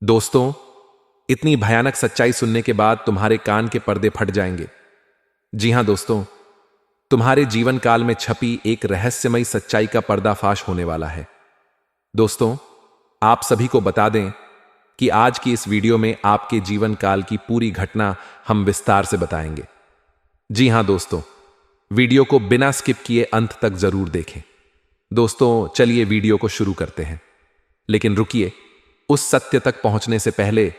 दोस्तों, इतनी भयानक सच्चाई सुनने के बाद तुम्हारे कान के पर्दे फट जाएंगे। जी हां दोस्तों, तुम्हारे जीवन काल में छपी एक रहस्यमयी सच्चाई का पर्दाफाश होने वाला है। दोस्तों, आप सभी को बता दें कि आज की इस वीडियो में आपके जीवन काल की पूरी घटना हम विस्तार से बताएंगे। जी हां दोस्तों, वीडियो को बिना स्किप किए अंत तक जरूर देखें। दोस्तों, चलिए वीडियो को शुरू करते हैं। लेकिन रुकिए, उस सत्य तक पहुंचने से पहले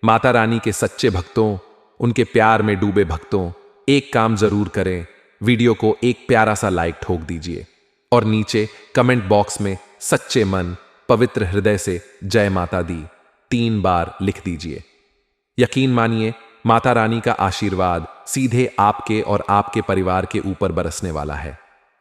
माता रानी के सच्चे भक्तों, उनके प्यार में डूबे भक्तों, एक काम जरूर करें। वीडियो को एक प्यारा सा लाइक ठोक दीजिए और नीचे कमेंट बॉक्स में सच्चे मन, पवित्र हृदय से जय माता दी 3 बार लिख दीजिए। यकीन मानिए, माता रानी का आशीर्वाद सीधे आपके और आपके परिवार के ऊपर बरसने वाला है।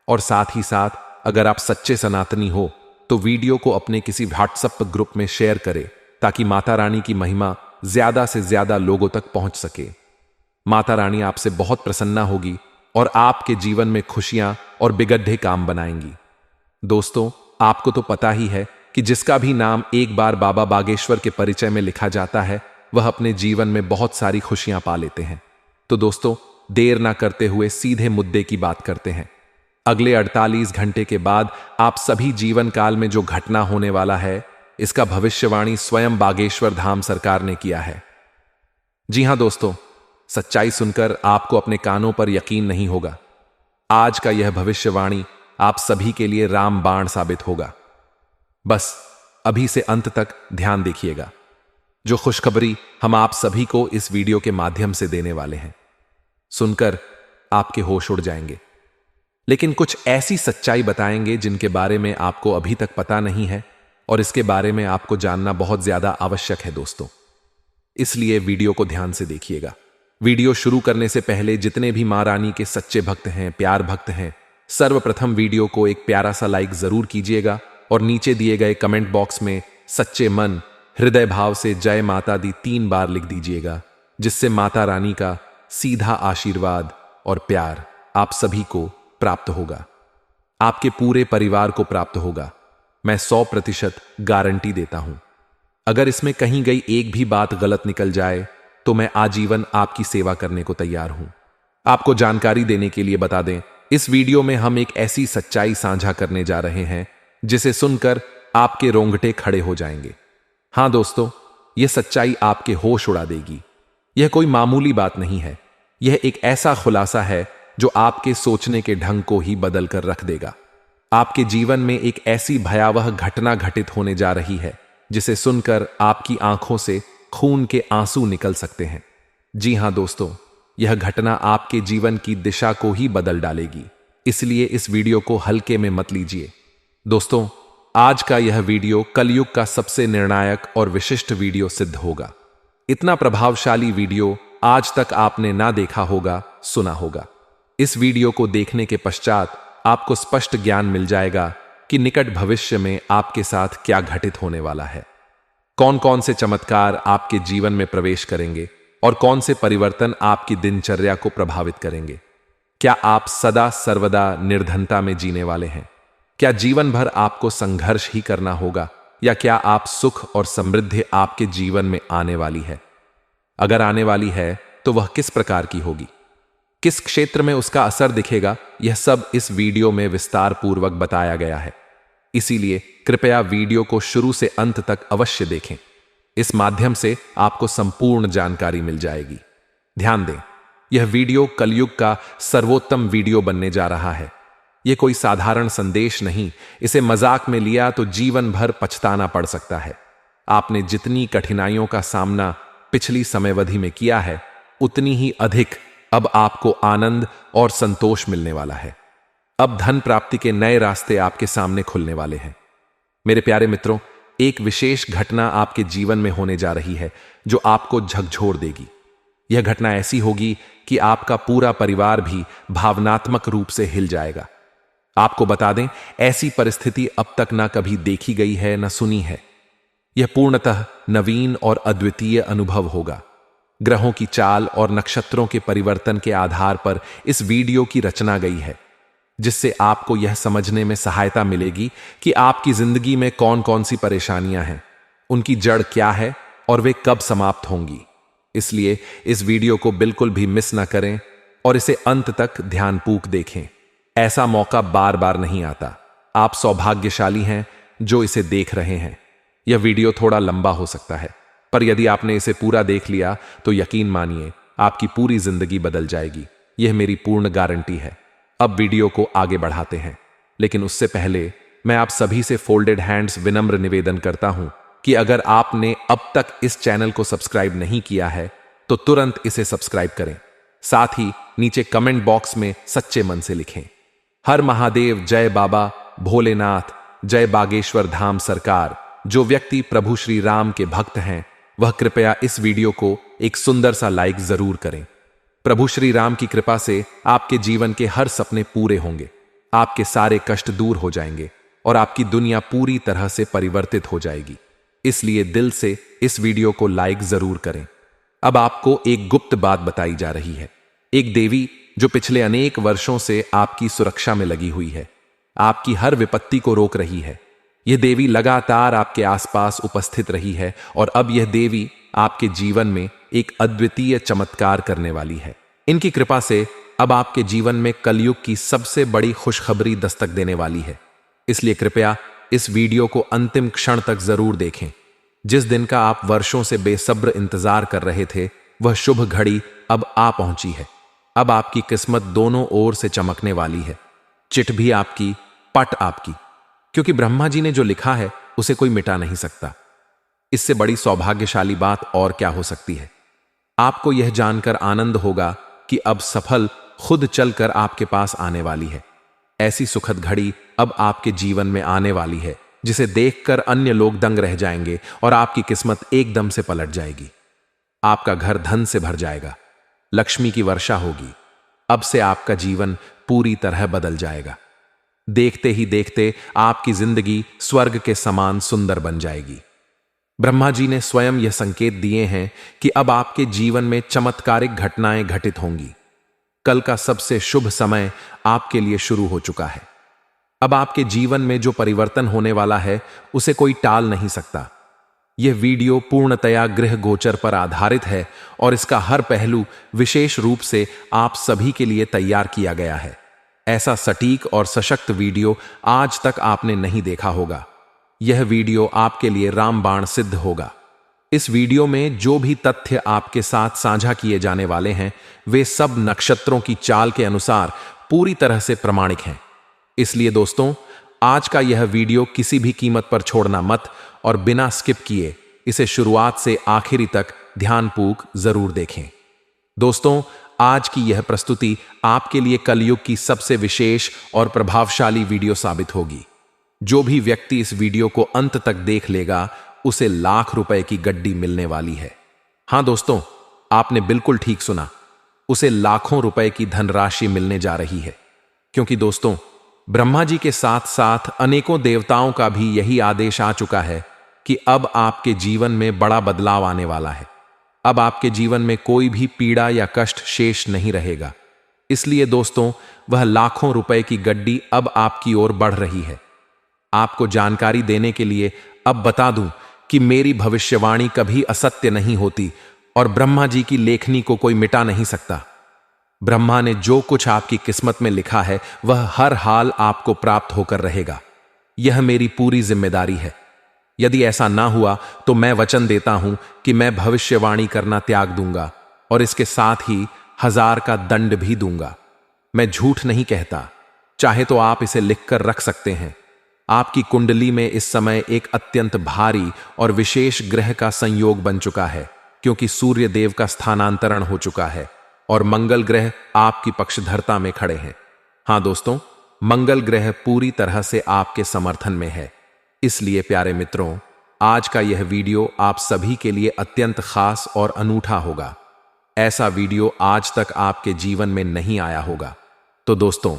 और साथ ही साथ, अगर आप सच्चे सनातनी हो तो वीडियो को अपने किसी व्हाट्सएप ग्रुप में शेयर करें ताकि माता रानी की महिमा ज्यादा से ज्यादा लोगों तक पहुंच सके। माता रानी आपसे बहुत प्रसन्ना होगी और आपके जीवन में खुशियां और बिगड़े काम बनाएंगी। दोस्तों, आपको तो पता ही है कि जिसका भी नाम एक बार बाबा बागेश्वर के परिचय में लिखा जाता है, वह अपने जीवन में बहुत सारी खुशियां पा लेते हैं। तो दोस्तों, देर ना करते हुए सीधे मुद्दे की बात करते हैं। अगले 48 घंटे के बाद आप सभी जीवन काल में जो घटना होने वाला है, इसका भविष्यवाणी स्वयं बागेश्वर धाम सरकार ने किया है। जी हां दोस्तों, सच्चाई सुनकर आपको अपने कानों पर यकीन नहीं होगा। आज का यह भविष्यवाणी आप सभी के लिए रामबाण साबित होगा। बस अभी से अंत तक ध्यान देखिएगा। जो खुशखबरी हम आप सभी को इस वीडियो के माध्यम से देने वाले हैं, सुनकर आपके होश उड़ जाएंगे। लेकिन कुछ ऐसी सच्चाई बताएंगे जिनके बारे में आपको अभी तक पता नहीं है और इसके बारे में आपको जानना बहुत ज्यादा आवश्यक है दोस्तों। इसलिए वीडियो को ध्यान से देखिएगा। वीडियो शुरू करने से पहले जितने भी मां रानी के सच्चे भक्त हैं, प्यार भक्त हैं, सर्वप्रथम वीडियो को एक प्यारा सा लाइक जरूर कीजिएगा और नीचे दिए गए कमेंट बॉक्स में सच्चे मन, हृदय भाव से जय माता दी 3 बार लिख दीजिएगा, जिससे माता रानी का सीधा आशीर्वाद और प्यार आप सभी को प्राप्त होगा, आपके पूरे परिवार को प्राप्त होगा। मैं 100% गारंटी देता हूं। अगर इसमें कहीं गई एक भी बात गलत निकल जाए तो मैं आजीवन आपकी सेवा करने को तैयार हूं। आपको जानकारी देने के लिए बता दें, इस वीडियो में हम एक ऐसी सच्चाई साझा करने जा रहे हैं जिसे सुनकर आपके रोंगटे खड़े हो जाएंगे। हां दोस्तों, यह सच्चाई आपके होश उड़ा देगी। यह कोई मामूली बात नहीं है। यह एक ऐसा खुलासा है जो आपके सोचने के ढंग को ही बदल कर रख देगा। आपके जीवन में एक ऐसी भयावह घटना घटित होने जा रही है जिसे सुनकर आपकी आंखों से खून के आंसू निकल सकते हैं। जी हां दोस्तों, यह घटना आपके जीवन की दिशा को ही बदल डालेगी। इसलिए इस वीडियो को हल्के में मत लीजिए। दोस्तों, आज का यह वीडियो कलयुग का सबसे निर्णायक और विशिष्ट वीडियो सिद्ध होगा। इतना प्रभावशाली वीडियो आज तक आपने ना देखा होगा, सुना होगा। इस वीडियो को देखने के पश्चात आपको स्पष्ट ज्ञान मिल जाएगा कि निकट भविष्य में आपके साथ क्या घटित होने वाला है। कौन कौन से चमत्कार आपके जीवन में प्रवेश करेंगे और कौन से परिवर्तन आपकी दिनचर्या को प्रभावित करेंगे। क्या आप सदा सर्वदा निर्धनता में जीने वाले हैं? क्या जीवन भर आपको संघर्ष ही करना होगा, या क्या आप सुख और समृद्धि आपके जीवन में आने वाली है? अगर आने वाली है तो वह किस प्रकार की होगी, किस क्षेत्र में उसका असर दिखेगा, यह सब इस वीडियो में विस्तार पूर्वक बताया गया है। इसीलिए कृपया वीडियो को शुरू से अंत तक अवश्य देखें। इस माध्यम से आपको संपूर्ण जानकारी मिल जाएगी। ध्यान दें, यह वीडियो कलयुग का सर्वोत्तम वीडियो बनने जा रहा है। यह कोई साधारण संदेश नहीं। इसे मजाक में लिया तो जीवन भर पछताना पड़ सकता है। आपने जितनी कठिनाइयों का सामना पिछली समयावधि में किया है, उतनी ही अधिक अब आपको आनंद और संतोष मिलने वाला है। अब धन प्राप्ति के नए रास्ते आपके सामने खुलने वाले हैं। मेरे प्यारे मित्रों, एक विशेष घटना आपके जीवन में होने जा रही है जो आपको झकझोर देगी। यह घटना ऐसी होगी कि आपका पूरा परिवार भी भावनात्मक रूप से हिल जाएगा। आपको बता दें, ऐसी परिस्थिति अब तक ना कभी देखी गई है, ना सुनी है। यह पूर्णतः नवीन और अद्वितीय अनुभव होगा। ग्रहों की चाल और नक्षत्रों के परिवर्तन के आधार पर इस वीडियो की रचना गई है, जिससे आपको यह समझने में सहायता मिलेगी कि आपकी जिंदगी में कौन कौन सी परेशानियां हैं, उनकी जड़ क्या है और वे कब समाप्त होंगी। इसलिए इस वीडियो को बिल्कुल भी मिस ना करें और इसे अंत तक ध्यानपूर्वक देखें। ऐसा मौका बार बार नहीं आता। आप सौभाग्यशाली हैं जो इसे देख रहे हैं। यह वीडियो थोड़ा लंबा हो सकता है, पर यदि आपने इसे पूरा देख लिया तो यकीन मानिए आपकी पूरी जिंदगी बदल जाएगी। यह मेरी पूर्ण गारंटी है। अब वीडियो को आगे बढ़ाते हैं, लेकिन उससे पहले मैं आप सभी से फोल्डेड हैंड्स विनम्र निवेदन करता हूं कि अगर आपने अब तक इस चैनल को सब्सक्राइब नहीं किया है तो तुरंत इसे सब्सक्राइब करें। साथ ही नीचे कमेंट बॉक्स में सच्चे मन से लिखें, हर महादेव, जय बाबा भोलेनाथ, जय बागेश्वर धाम सरकार। जो व्यक्ति प्रभु श्री राम के भक्त हैं वह कृपया इस वीडियो को एक सुंदर सा लाइक जरूर करें। प्रभु श्री राम की कृपा से आपके जीवन के हर सपने पूरे होंगे, आपके सारे कष्ट दूर हो जाएंगे और आपकी दुनिया पूरी तरह से परिवर्तित हो जाएगी। इसलिए दिल से इस वीडियो को लाइक जरूर करें। अब आपको एक गुप्त बात बताई जा रही है। एक देवी जो पिछले अनेक वर्षों से आपकी सुरक्षा में लगी हुई है, आपकी हर विपत्ति को रोक रही है। यह देवी लगातार आपके आसपास उपस्थित रही है और अब यह देवी आपके जीवन में एक अद्वितीय चमत्कार करने वाली है। इनकी कृपा से अब आपके जीवन में कलयुग की सबसे बड़ी खुशखबरी दस्तक देने वाली है। इसलिए कृपया इस वीडियो को अंतिम क्षण तक जरूर देखें। जिस दिन का आप वर्षों से बेसब्र इंतजार कर रहे थे वह शुभ घड़ी अब आ पहुंची है। अब आपकी किस्मत दोनों ओर से चमकने वाली है। चिट भी आपकी, पट आपकी, क्योंकि ब्रह्मा जी ने जो लिखा है उसे कोई मिटा नहीं सकता। इससे बड़ी सौभाग्यशाली बात और क्या हो सकती है। आपको यह जानकर आनंद होगा कि अब सफल खुद चलकर आपके पास आने वाली है। ऐसी सुखद घड़ी अब आपके जीवन में आने वाली है जिसे देखकर अन्य लोग दंग रह जाएंगे और आपकी किस्मत एकदम से पलट जाएगी। आपका घर धन से भर जाएगा, लक्ष्मी की वर्षा होगी। अब से आपका जीवन पूरी तरह बदल जाएगा। देखते ही देखते आपकी जिंदगी स्वर्ग के समान सुंदर बन जाएगी। ब्रह्मा जी ने स्वयं यह संकेत दिए हैं कि अब आपके जीवन में चमत्कारिक घटनाएं घटित होंगी। कल का सबसे शुभ समय आपके लिए शुरू हो चुका है। अब आपके जीवन में जो परिवर्तन होने वाला है उसे कोई टाल नहीं सकता। यह वीडियो पूर्णतया गृह गोचर पर आधारित है और इसका हर पहलू विशेष रूप से आप सभी के लिए तैयार किया गया है। ऐसा सटीक और सशक्त वीडियो आज तक आपने नहीं देखा होगा। यह वीडियो आपके लिए रामबाण सिद्ध होगा। इस वीडियो में जो भी तथ्य आपके साथ साझा किए जाने वाले हैं वे सब नक्षत्रों की चाल के अनुसार पूरी तरह से प्रमाणिक हैं। इसलिए दोस्तों, आज का यह वीडियो किसी भी कीमत पर छोड़ना मत और बिना स्किप किए इसे शुरुआत से आखिरी तक ध्यानपूर्वक जरूर देखें। दोस्तों, आज की यह प्रस्तुति आपके लिए कलयुग की सबसे विशेष और प्रभावशाली वीडियो साबित होगी। जो भी व्यक्ति इस वीडियो को अंत तक देख लेगा उसे लाख रुपए की गड्डी मिलने वाली है। हां दोस्तों, आपने बिल्कुल ठीक सुना, उसे लाखों रुपए की धनराशि मिलने जा रही है। क्योंकि दोस्तों, ब्रह्मा जी के साथ साथ अनेकों देवताओं का भी यही आदेश आ चुका है कि अब आपके जीवन में बड़ा बदलाव आने वाला है। अब आपके जीवन में कोई भी पीड़ा या कष्ट शेष नहीं रहेगा। इसलिए दोस्तों, वह लाखों रुपए की गड्डी अब आपकी ओर बढ़ रही है। आपको जानकारी देने के लिए अब बता दूं कि मेरी भविष्यवाणी कभी असत्य नहीं होती और ब्रह्मा जी की लेखनी को कोई मिटा नहीं सकता। ब्रह्मा ने जो कुछ आपकी किस्मत में लिखा है वह हर हाल आपको प्राप्त होकर रहेगा। यह मेरी पूरी जिम्मेदारी है। यदि ऐसा ना हुआ तो मैं वचन देता हूं कि मैं भविष्यवाणी करना त्याग दूंगा और इसके साथ ही 1000 का दंड भी दूंगा। मैं झूठ नहीं कहता। चाहे तो आप इसे लिखकर रख सकते हैं। आपकी कुंडली में इस समय एक अत्यंत भारी और विशेष ग्रह का संयोग बन चुका है, क्योंकि सूर्य देव का स्थानांतरण हो चुका है और मंगल ग्रह आपकी पक्षधरता में खड़े हैं। हां दोस्तों, मंगल ग्रह पूरी तरह से आपके समर्थन में है। इसलिए प्यारे मित्रों, आज का यह वीडियो आप सभी के लिए अत्यंत खास और अनूठा होगा। ऐसा वीडियो आज तक आपके जीवन में नहीं आया होगा। तो दोस्तों,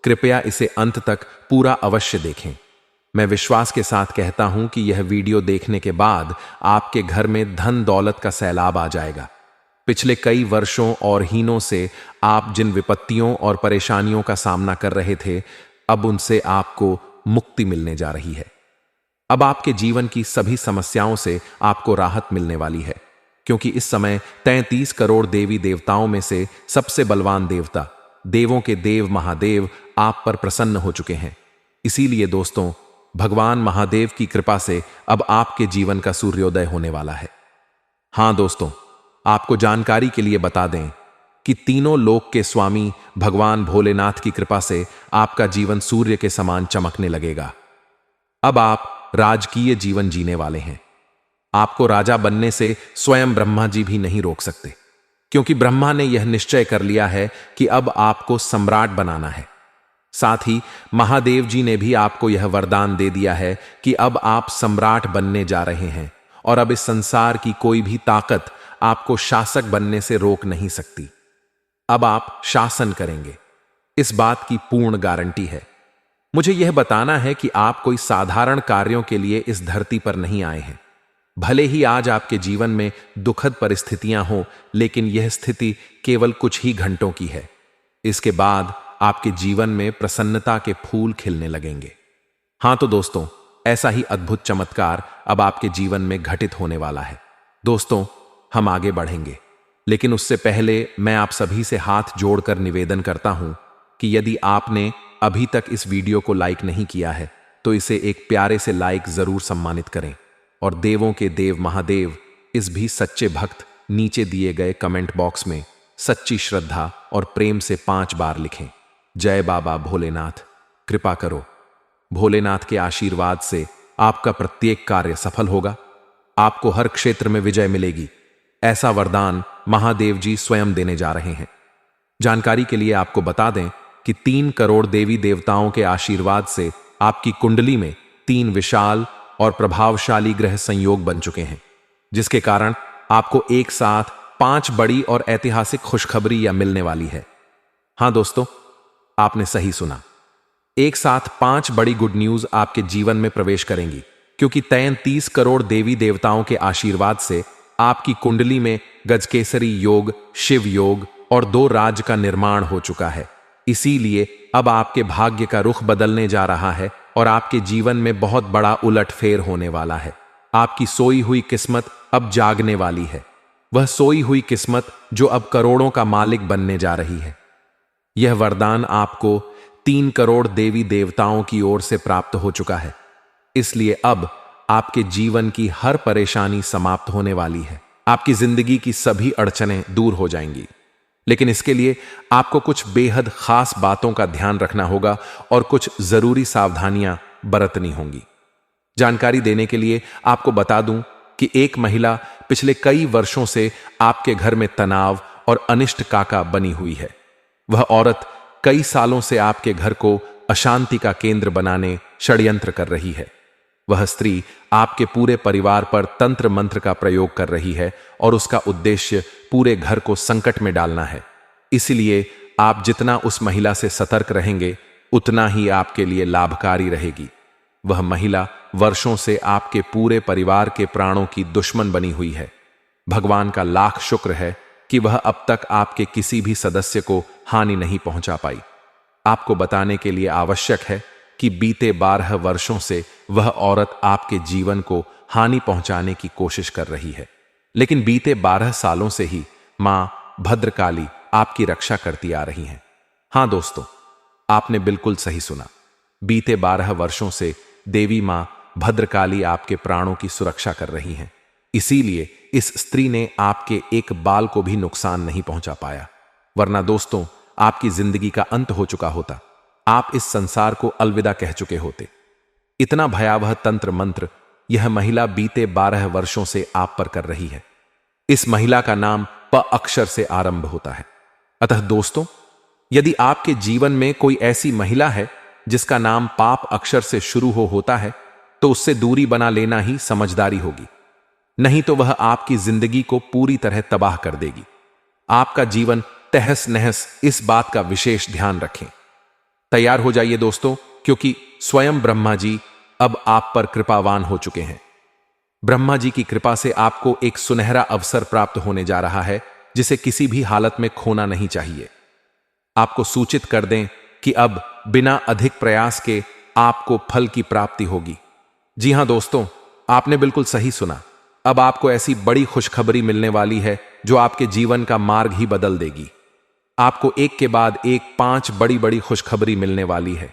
कृपया इसे अंत तक पूरा अवश्य देखें। मैं विश्वास के साथ कहता हूं कि यह वीडियो देखने के बाद आपके घर में धन दौलत का सैलाब आ जाएगा। पिछले कई वर्षों और हीनों से आप जिन विपत्तियों और परेशानियों का सामना कर रहे थे, अब उनसे आपको मुक्ति मिलने जा रही है। अब आपके जीवन की सभी समस्याओं से आपको राहत मिलने वाली है, क्योंकि इस समय 33 करोड़ देवी देवताओं में से सबसे बलवान देवता, देवों के देव महादेव आप पर प्रसन्न हो चुके हैं। इसीलिए दोस्तों, भगवान महादेव की कृपा से अब आपके जीवन का सूर्योदय होने वाला है। हां दोस्तों, आपको जानकारी के लिए बता दें कि तीनों लोक के स्वामी भगवान भोलेनाथ की कृपा से आपका जीवन सूर्य के समान चमकने लगेगा। अब आप राजकीय जीवन जीने वाले हैं। आपको राजा बनने से स्वयं ब्रह्मा जी भी नहीं रोक सकते, क्योंकि ब्रह्मा ने यह निश्चय कर लिया है कि अब आपको सम्राट बनाना है। साथ ही महादेव जी ने भी आपको यह वरदान दे दिया है कि अब आप सम्राट बनने जा रहे हैं और अब इस संसार की कोई भी ताकत आपको शासक बनने से रोक नहीं सकती। अब आप शासन करेंगे, इस बात की पूर्ण गारंटी है। मुझे यह बताना है कि आप कोई साधारण कार्यों के लिए इस धरती पर नहीं आए हैं। भले ही आज आपके जीवन में दुखद परिस्थितियां हों, लेकिन यह स्थिति केवल कुछ ही घंटों की है। इसके बाद आपके जीवन में प्रसन्नता के फूल खिलने लगेंगे। हां तो दोस्तों, ऐसा ही अद्भुत चमत्कार अब आपके जीवन में घटित होने वाला है। दोस्तों, हम आगे बढ़ेंगे, लेकिन उससे पहले मैं आप सभी से हाथ जोड़कर निवेदन करता हूं कि यदि आपने अभी तक इस वीडियो को लाइक नहीं किया है तो इसे एक प्यारे से लाइक जरूर सम्मानित करें, और देवों के देव महादेव इस भी सच्चे भक्त नीचे दिए गए कमेंट बॉक्स में सच्ची श्रद्धा और प्रेम से 5 बार लिखें, जय बाबा भोलेनाथ, कृपा करो। भोलेनाथ के आशीर्वाद से आपका प्रत्येक कार्य सफल होगा, आपको हर क्षेत्र में विजय मिलेगी। ऐसा वरदान महादेव जी स्वयं देने जा रहे हैं। जानकारी के लिए आपको बता दें कि 3 करोड़ देवी देवताओं के आशीर्वाद से आपकी कुंडली में 3 विशाल और प्रभावशाली ग्रह संयोग बन चुके हैं, जिसके कारण आपको एक साथ 5 बड़ी और ऐतिहासिक खुशखबरी या मिलने वाली है। हां दोस्तों, आपने सही सुना, एक साथ 5 बड़ी गुड न्यूज आपके जीवन में प्रवेश करेंगी, क्योंकि 33 करोड़ देवी देवताओं के आशीर्वाद से आपकी कुंडली में गजकेसरी योग, शिव योग और 2 राज का निर्माण हो चुका है। इसीलिए अब आपके भाग्य का रुख बदलने जा रहा है और आपके जीवन में बहुत बड़ा उलटफेर होने वाला है। आपकी सोई हुई किस्मत अब जागने वाली है, वह सोई हुई किस्मत जो अब करोड़ों का मालिक बनने जा रही है। यह वरदान आपको 3 करोड़ देवी देवताओं की ओर से प्राप्त हो चुका है, इसलिए अब आपके जीवन की हर परेशानी समाप्त होने वाली है। आपकी जिंदगी की सभी अड़चनें दूर हो जाएंगी, लेकिन इसके लिए आपको कुछ बेहद खास बातों का ध्यान रखना होगा और कुछ जरूरी सावधानियां बरतनी होंगी। जानकारी देने के लिए आपको बता दूं कि एक महिला पिछले कई वर्षों से आपके घर में तनाव और अनिष्ट काका बनी हुई है। वह औरत कई सालों से आपके घर को अशांति का केंद्र बनाने षड्यंत्र कर रही है। वह स्त्री आपके पूरे परिवार पर तंत्र मंत्र का प्रयोग कर रही है और उसका उद्देश्य पूरे घर को संकट में डालना है। इसलिए आप जितना उस महिला से सतर्क रहेंगे, उतना ही आपके लिए लाभकारी रहेगी। वह महिला वर्षों से आपके पूरे परिवार के प्राणों की दुश्मन बनी हुई है। भगवान का लाख शुक्र है कि वह अब तक आपके किसी भी सदस्य को हानि नहीं पहुंचा पाई। आपको बताने के लिए आवश्यक है कि बीते 12 वर्षों से वह औरत आपके जीवन को हानि पहुंचाने की कोशिश कर रही है, लेकिन बीते 12 सालों से ही मां भद्रकाली आपकी रक्षा करती आ रही हैं। हां दोस्तों, आपने बिल्कुल सही सुना, बीते 12 वर्षों से देवी मां भद्रकाली आपके प्राणों की सुरक्षा कर रही हैं। इसीलिए इस स्त्री ने आपके एक बाल को भी नुकसान नहीं पहुंचा पाया, वरना दोस्तों आपकी जिंदगी का अंत हो चुका होता। आप इस संसार को अलविदा कह चुके होते। इतना भयावह तंत्र मंत्र यह महिला बीते 12 वर्षों से आप पर कर रही है। इस महिला का नाम प अक्षर से आरंभ होता है। अतः दोस्तों, यदि आपके जीवन में कोई ऐसी महिला है जिसका नाम पाप अक्षर से शुरू होता है, तो उससे दूरी बना लेना ही समझदारी होगी, नहीं तो वह आपकी जिंदगी को पूरी तरह तबाह कर देगी। आपका जीवन तहस नहस, इस बात का विशेष ध्यान रखें। तैयार हो जाइए दोस्तों, क्योंकि स्वयं ब्रह्मा जी अब आप पर कृपावान हो चुके हैं। ब्रह्मा जी की कृपा से आपको एक सुनहरा अवसर प्राप्त होने जा रहा है, जिसे किसी भी हालत में खोना नहीं चाहिए। आपको सूचित कर दें कि अब बिना अधिक प्रयास के आपको फल की प्राप्ति होगी। जी हां दोस्तों, आपने बिल्कुल सही सुना। अब आपको ऐसी बड़ी खुशखबरी मिलने वाली है जो आपके जीवन का मार्ग ही बदल देगी। आपको एक के बाद एक 5 बड़ी बड़ी खुशखबरी मिलने वाली है।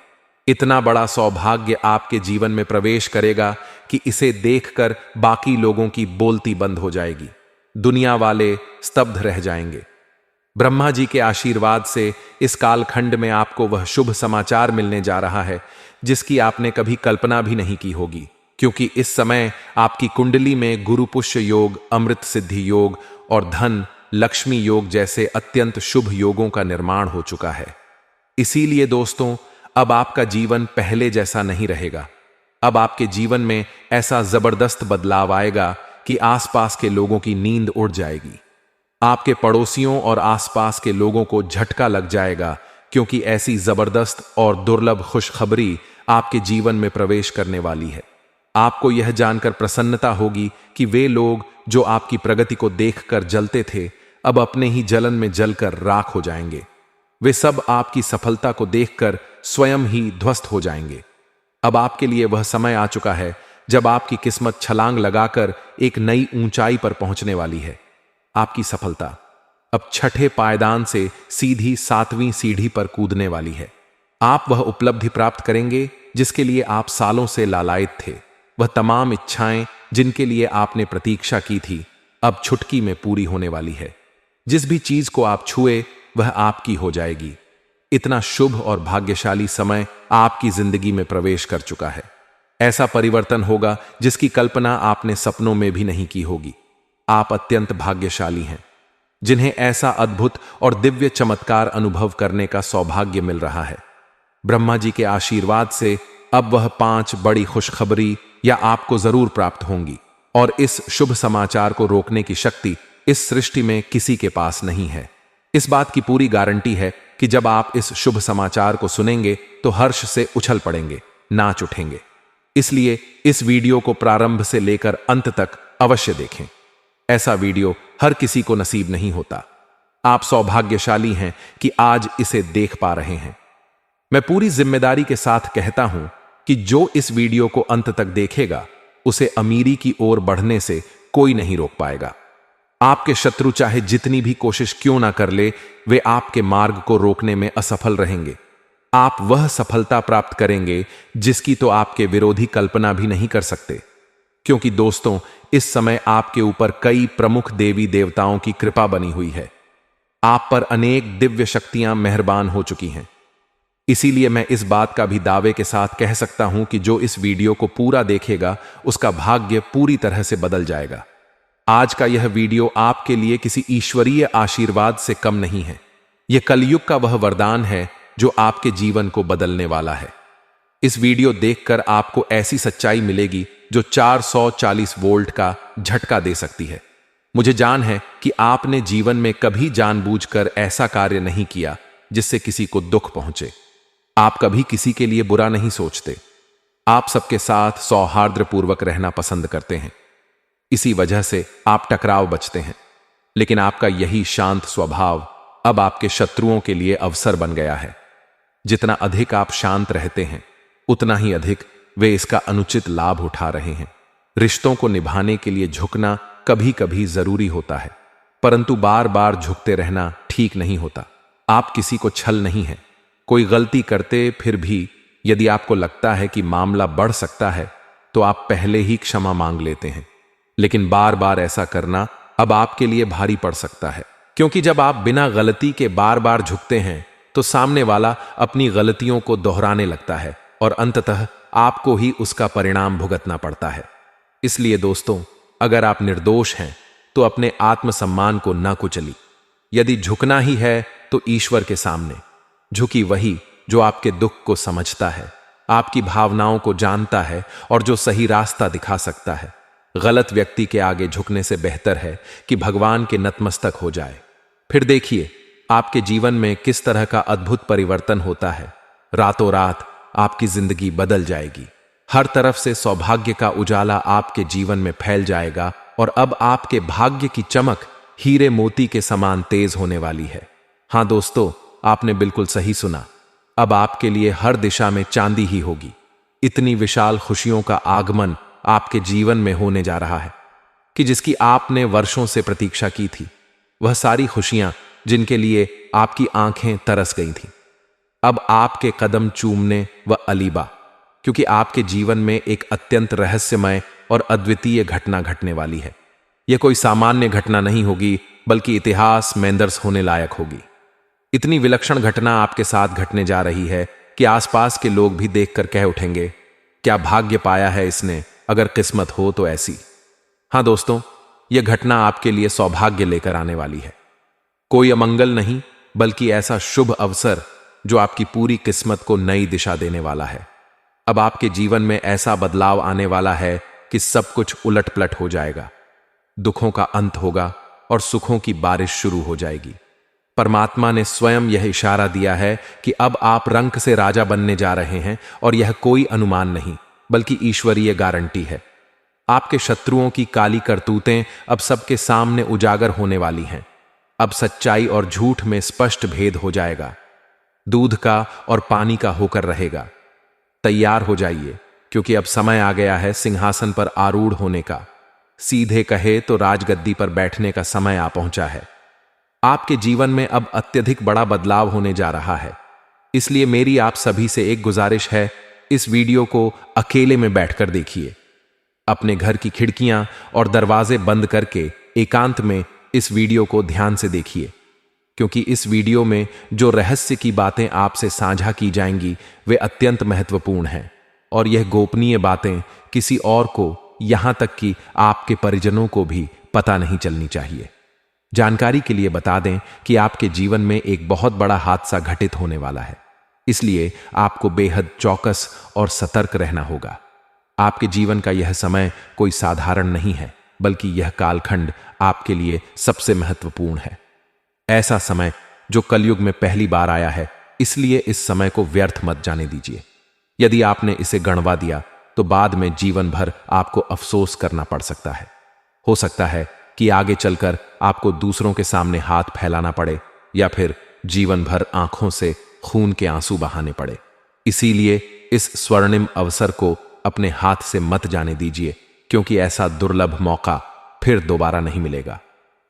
इतना बड़ा सौभाग्य आपके जीवन में प्रवेश करेगा कि इसे देखकर बाकी लोगों की बोलती बंद हो जाएगी। दुनिया वाले स्तब्ध रह जाएंगे। ब्रह्मा जी के आशीर्वाद से इस कालखंड में आपको वह शुभ समाचार मिलने जा रहा है जिसकी आपने कभी कल्पना भी नहीं की होगी, क्योंकि इस समय आपकी कुंडली में गुरु पुष्य योग, अमृत सिद्धि योग और धन लक्ष्मी योग जैसे अत्यंत शुभ योगों का निर्माण हो चुका है। इसीलिए दोस्तों, अब आपका जीवन पहले जैसा नहीं रहेगा। अब आपके जीवन में ऐसा जबरदस्त बदलाव आएगा कि आसपास के लोगों की नींद उड़ जाएगी। आपके पड़ोसियों और आसपास के लोगों को झटका लग जाएगा, क्योंकि ऐसी जबरदस्त और दुर्लभ खुशखबरी आपके जीवन में प्रवेश करने वाली है। आपको यह जानकर प्रसन्नता होगी कि वे लोग जो आपकी प्रगति को देखकर जलते थे, अब अपने ही जलन में जलकर राख हो जाएंगे। वे सब आपकी सफलता को देखकर स्वयं ही ध्वस्त हो जाएंगे। अब आपके लिए वह समय आ चुका है जब आपकी किस्मत छलांग लगाकर एक नई ऊंचाई पर पहुंचने वाली है। आपकी सफलता अब छठे पायदान से सीधी 7वीं सीढ़ी पर कूदने वाली है। आप वह उपलब्धि प्राप्त करेंगे जिसके लिए आप सालों से लालायित थे। वह तमाम इच्छाएं जिनके लिए आपने प्रतीक्षा की थी, अब छुटकी में पूरी होने वाली है। जिस भी चीज को आप छुए वह आपकी हो जाएगी। इतना शुभ और भाग्यशाली समय आपकी जिंदगी में प्रवेश कर चुका है। ऐसा परिवर्तन होगा जिसकी कल्पना आपने सपनों में भी नहीं की होगी। आप अत्यंत भाग्यशाली हैं जिन्हें ऐसा अद्भुत और दिव्य चमत्कार अनुभव करने का सौभाग्य मिल रहा है। ब्रह्मा जी के आशीर्वाद से अब वह 5 बड़ी खुशखबरी या आपको जरूर प्राप्त होंगी, और इस शुभ समाचार को रोकने की शक्ति इस सृष्टि में किसी के पास नहीं है। इस बात की पूरी गारंटी है कि जब आप इस शुभ समाचार को सुनेंगे तो हर्ष से उछल पड़ेंगे, नाच उठेंगे। इसलिए इस वीडियो को प्रारंभ से लेकर अंत तक अवश्य देखें। ऐसा वीडियो हर किसी को नसीब नहीं होता। आप सौभाग्यशाली हैं कि आज इसे देख पा रहे हैं। मैं पूरी जिम्मेदारी के साथ कहता हूं कि जो इस वीडियो को अंत तक देखेगा उसे अमीरी की ओर बढ़ने से कोई नहीं रोक पाएगा। आपके शत्रु चाहे जितनी भी कोशिश क्यों ना कर ले, वे आपके मार्ग को रोकने में असफल रहेंगे। आप वह सफलता प्राप्त करेंगे जिसकी तो आपके विरोधी कल्पना भी नहीं कर सकते, क्योंकि दोस्तों, इस समय आपके ऊपर कई प्रमुख देवी देवताओं की कृपा बनी हुई है। आप पर अनेक दिव्य शक्तियां मेहरबान हो चुकी हैं। इसीलिए मैं इस बात का भी दावे के साथ कह सकता हूं कि जो इस वीडियो को पूरा देखेगा उसका भाग्य पूरी तरह से बदल जाएगा। आज का यह वीडियो आपके लिए किसी ईश्वरीय आशीर्वाद से कम नहीं है। यह कलयुग का वह वरदान है जो आपके जीवन को बदलने वाला है। इस वीडियो देखकर आपको ऐसी सच्चाई मिलेगी जो 440 वोल्ट का झटका दे सकती है। मुझे जान है कि आपने जीवन में कभी जानबूझकर ऐसा कार्य नहीं किया जिससे किसी को दुख पहुंचे। आप कभी किसी के लिए बुरा नहीं सोचते। आप सबके साथ सौहार्द्रपूर्वक रहना पसंद करते हैं। इसी वजह से आप टकराव बचते हैं। लेकिन आपका यही शांत स्वभाव अब आपके शत्रुओं के लिए अवसर बन गया है। जितना अधिक आप शांत रहते हैं, उतना ही अधिक वे इसका अनुचित लाभ उठा रहे हैं। रिश्तों को निभाने के लिए झुकना कभी कभी जरूरी होता है, परंतु बार बार झुकते रहना ठीक नहीं होता। आप किसी को छल नहीं है। कोई गलती करते फिर भी यदि आपको लगता है कि मामला बढ़ सकता है तो आप पहले ही क्षमा मांग लेते हैं। लेकिन बार बार ऐसा करना अब आपके लिए भारी पड़ सकता है, क्योंकि जब आप बिना गलती के बार बार झुकते हैं तो सामने वाला अपनी गलतियों को दोहराने लगता है और अंततः आपको ही उसका परिणाम भुगतना पड़ता है। इसलिए दोस्तों, अगर आप निर्दोष हैं तो अपने आत्मसम्मान को न कुचली। यदि झुकना ही है तो ईश्वर के सामने झुकी वही जो आपके दुख को समझता है, आपकी भावनाओं को जानता है और जो सही रास्ता दिखा सकता है। गलत व्यक्ति के आगे झुकने से बेहतर है कि भगवान के नतमस्तक हो जाए। फिर देखिए आपके जीवन में किस तरह का अद्भुत परिवर्तन होता है। रातों रात आपकी जिंदगी बदल जाएगी। हर तरफ से सौभाग्य का उजाला आपके जीवन में फैल जाएगा और अब आपके भाग्य की चमक हीरे मोती के समान तेज होने वाली है। हां दोस्तों, आपने बिल्कुल सही सुना। अब आपके लिए हर दिशा में चांदी ही होगी। इतनी विशाल खुशियों का आगमन आपके जीवन में होने जा रहा है कि जिसकी आपने वर्षों से प्रतीक्षा की थी। वह सारी खुशियां जिनके लिए आपकी आंखें तरस गई थीं, अब आपके कदम चूमने व अलीबा, क्योंकि आपके जीवन में एक अत्यंत रहस्यमय और अद्वितीय घटना घटने वाली है। यह कोई सामान्य घटना नहीं होगी, बल्कि इतिहास में दर्ज होने लायक होगी। इतनी विलक्षण घटना आपके साथ घटने जा रही है कि आसपास के लोग भी देखकर कह उठेंगे, क्या भाग्य पाया है इसने, अगर किस्मत हो तो ऐसी। हां दोस्तों, यह घटना आपके लिए सौभाग्य लेकर आने वाली है। कोई अमंगल नहीं, बल्कि ऐसा शुभ अवसर जो आपकी पूरी किस्मत को नई दिशा देने वाला है। अब आपके जीवन में ऐसा बदलाव आने वाला है कि सब कुछ उलट-पलट हो जाएगा। दुखों का अंत होगा और सुखों की बारिश शुरू हो जाएगी। परमात्मा ने स्वयं यह इशारा दिया है कि अब आप रंक से राजा बनने जा रहे हैं, और यह कोई अनुमान नहीं, बल्कि ईश्वरीय गारंटी है। आपके शत्रुओं की काली करतूतें अब सबके सामने उजागर होने वाली हैं। अब सच्चाई और झूठ में स्पष्ट भेद हो जाएगा। दूध का और पानी का होकर रहेगा। तैयार हो जाइए, क्योंकि अब समय आ गया है सिंहासन पर आरूढ़ होने का। सीधे कहे तो राजगद्दी पर बैठने का समय आ पहुंचा है। आपके जीवन में अब अत्यधिक बड़ा बदलाव होने जा रहा है। इसलिए मेरी आप सभी से एक गुजारिश है, इस वीडियो को अकेले में बैठकर देखिए। अपने घर की खिड़कियां और दरवाजे बंद करके एकांत में इस वीडियो को ध्यान से देखिए, क्योंकि इस वीडियो में जो रहस्य की बातें आपसे साझा की जाएंगी वे अत्यंत महत्वपूर्ण हैं, और यह गोपनीय बातें किसी और को, यहां तक कि आपके परिजनों को भी पता नहीं चलनी चाहिए। जानकारी के लिए बता दें कि आपके जीवन में एक बहुत बड़ा हादसा घटित होने वाला है, इसलिए आपको बेहद चौकस और सतर्क रहना होगा। आपके जीवन का यह समय कोई साधारण नहीं है, बल्कि यह कालखंड आपके लिए सबसे महत्वपूर्ण है। ऐसा समय जो कलयुग में पहली बार आया है, इसलिए इस समय को व्यर्थ मत जाने दीजिए। यदि आपने इसे गणवा दिया तो बाद में जीवन भर आपको अफसोस करना पड़ सकता है। हो सकता है कि आगे चलकर आपको दूसरों के सामने हाथ फैलाना पड़े, या फिर जीवन भर आंखों से खून के आंसू बहाने पड़े। इसीलिए इस स्वर्णिम अवसर को अपने हाथ से मत जाने दीजिए, क्योंकि ऐसा दुर्लभ मौका फिर दोबारा नहीं मिलेगा।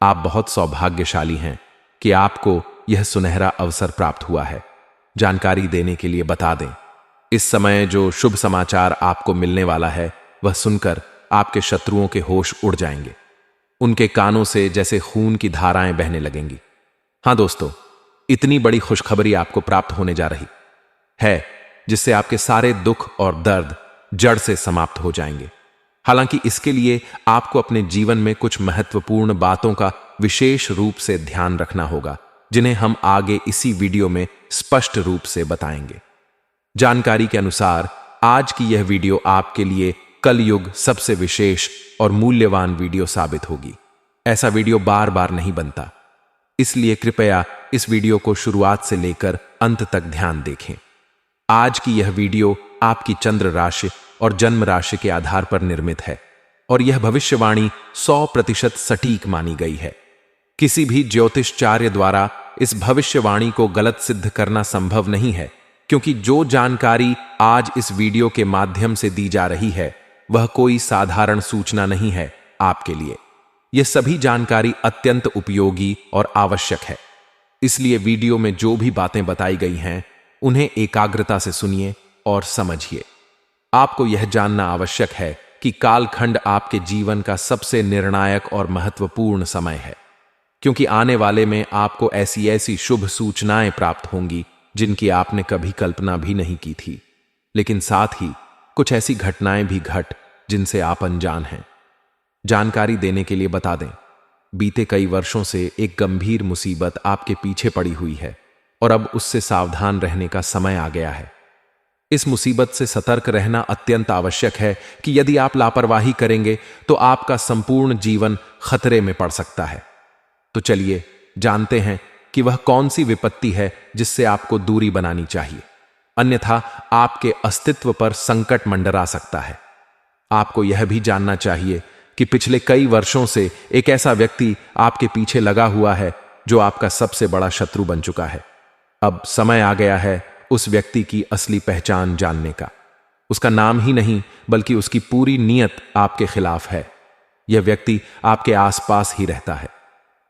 आप बहुत सौभाग्यशाली हैं कि आपको यह सुनहरा अवसर प्राप्त हुआ है। जानकारी देने के लिए बता दें, इस समय जो शुभ समाचार आपको मिलने वाला है, वह सुनकर आपके शत्रुओं के होश उड़ जाएंगे। उनके कानों से जैसे खून की धाराएं बहने लगेंगी। हां दोस्तों, इतनी बड़ी खुशखबरी आपको प्राप्त होने जा रही है, जिससे आपके सारे दुख और दर्द जड़ से समाप्त हो जाएंगे। हालांकि इसके लिए आपको अपने जीवन में कुछ महत्वपूर्ण बातों का विशेष रूप से ध्यान रखना होगा, जिन्हें हम आगे इसी वीडियो में स्पष्ट रूप से बताएंगे। जानकारी के अनुसार आज की यह वीडियो आपके लिए कलयुग सबसे विशेष और मूल्यवान वीडियो साबित होगी। ऐसा वीडियो बार बार नहीं बनता, इसलिए कृपया इस वीडियो को शुरुआत से लेकर अंत तक ध्यान देखें। आज की यह वीडियो आपकी चंद्र राशि और जन्म राशि के आधार पर निर्मित है, और यह भविष्यवाणी 100% सटीक मानी गई है। किसी भी ज्योतिषाचार्य द्वारा इस भविष्यवाणी को गलत सिद्ध करना संभव नहीं है, क्योंकि जो जानकारी आज इस वीडियो के माध्यम से दी जा रही है, वह कोई साधारण सूचना नहीं है आपके लिए। यह सभी जानकारी अत्यंत उपयोगी और आवश्यक है। इसलिए वीडियो में जो भी बातें बताई गई हैं, उन्हें एकाग्रता से सुनिए और समझिए। आपको यह जानना आवश्यक है कि कालखंड आपके जीवन का सबसे निर्णायक और महत्वपूर्ण समय है, क्योंकि आने वाले में आपको ऐसी ऐसी शुभ सूचनाएं प्राप्त होंगी जिनकी आपने कभी कल्पना भी नहीं की थी। लेकिन साथ ही कुछ ऐसी घटनाएं भी जिनसे आप अनजान हैं। जानकारी देने के लिए बता दें, बीते कई वर्षों से एक गंभीर मुसीबत आपके पीछे पड़ी हुई है, और अब उससे सावधान रहने का समय आ गया है। इस मुसीबत से सतर्क रहना अत्यंत आवश्यक है कि यदि आप लापरवाही करेंगे तो आपका संपूर्ण जीवन खतरे में पड़ सकता है। तो चलिए जानते हैं कि वह कौन सी विपत्ति है जिससे आपको दूरी बनानी चाहिए, अन्यथा आपके अस्तित्व पर संकट मंडरा सकता है। आपको यह भी जानना चाहिए कि पिछले कई वर्षों से एक ऐसा व्यक्ति आपके पीछे लगा हुआ है जो आपका सबसे बड़ा शत्रु बन चुका है। अब समय आ गया है उस व्यक्ति की असली पहचान जानने का। उसका नाम ही नहीं बल्कि उसकी पूरी नीयत आपके खिलाफ है। यह व्यक्ति आपके आसपास ही रहता है,